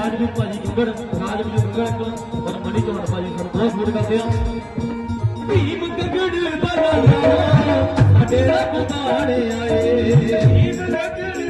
ਰਾਜਵੀਰ ਭਾਜੀ ਗੁੰਗੜ ਰਾਜਵੀਰ ਗੁੰਗੜ ਔਰ ਮਣੀ ਚੌਹਾਨ ਭਾਜੀ ਸਾਨੂੰ ਬਹੁਤ ਸਪੋਰਟ ਕਰਦੇ ਆ ਭੀਮ ਗਗੜ ਦਾ ਲਾਲਾ ਸਾਡੇ ਰੱਬ ਬਾਣੇ ਆਏ ਭੀਮ ਗਗੜ